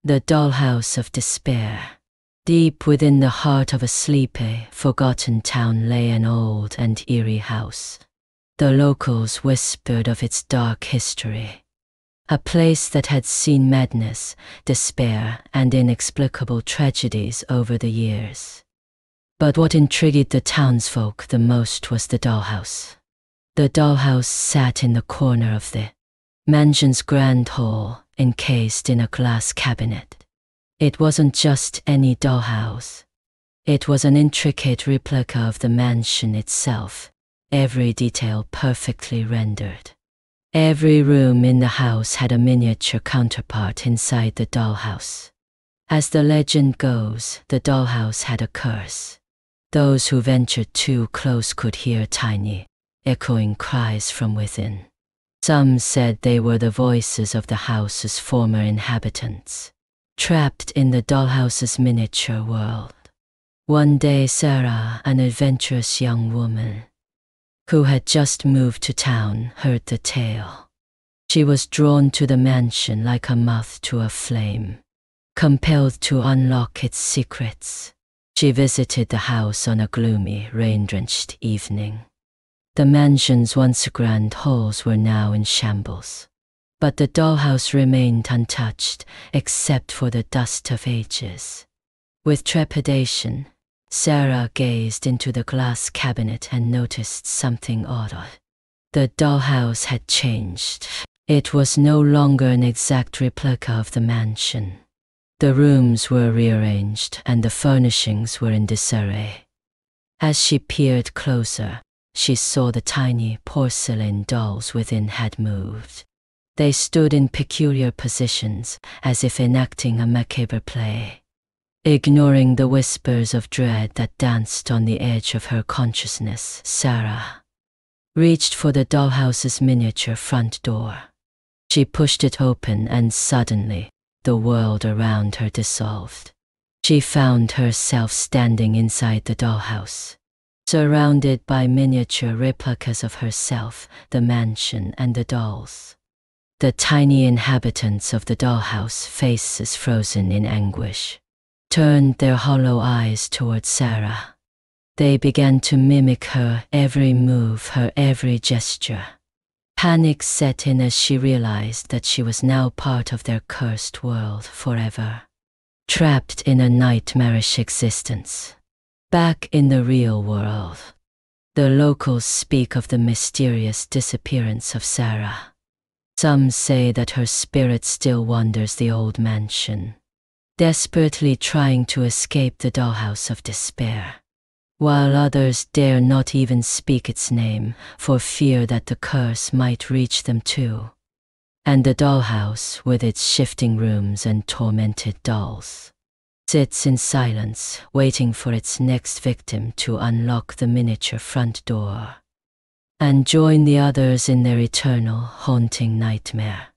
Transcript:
The Dollhouse of Despair. Deep within the heart of a sleepy, forgotten town lay an old and eerie house. The locals whispered of its dark history. A place that had seen madness, despair, and inexplicable tragedies over the years. But what intrigued the townsfolk the most was the dollhouse. The dollhouse sat in the corner of the mansion's grand hall, encased in a glass cabinet. It wasn't just any dollhouse. It was an intricate replica of the mansion itself, every detail perfectly rendered. Every room in the house had a miniature counterpart inside the dollhouse. As the legend goes, the dollhouse had a curse. Those who ventured too close could hear tiny, echoing cries from within. Some said they were the voices of the house's former inhabitants, trapped in the dollhouse's miniature world. One day Sarah, an adventurous young woman who had just moved to town, heard the tale. She was drawn to the mansion like a moth to a flame, compelled to unlock its secrets. She visited the house on a gloomy, rain-drenched evening. The mansion's once grand halls were now in shambles, but the dollhouse remained untouched except for the dust of ages. With trepidation, Sarah gazed into the glass cabinet and noticed something odd. The dollhouse had changed. It was no longer an exact replica of the mansion. The rooms were rearranged and the furnishings were in disarray. As she peered closer, she saw the tiny porcelain dolls within had moved. They stood in peculiar positions, as if enacting a macabre play. Ignoring the whispers of dread that danced on the edge of her consciousness, Sarah reached for the dollhouse's miniature front door. She pushed it open and suddenly, the world around her dissolved. She found herself standing inside the dollhouse, surrounded by miniature replicas of herself, the mansion, and the dolls. The tiny inhabitants of the dollhouse, faces frozen in anguish, turned their hollow eyes toward Sarah. They began to mimic her every move, her every gesture. Panic set in as she realized that she was now part of their cursed world forever, trapped in a nightmarish existence. Back in the real world, the locals speak of the mysterious disappearance of Sarah. Some say that her spirit still wanders the old mansion, desperately trying to escape the Dollhouse of Despair, while others dare not even speak its name for fear that the curse might reach them too. And the dollhouse, with its shifting rooms and tormented dolls, sits in silence, waiting for its next victim to unlock the miniature front door and join the others in their eternal, haunting nightmare.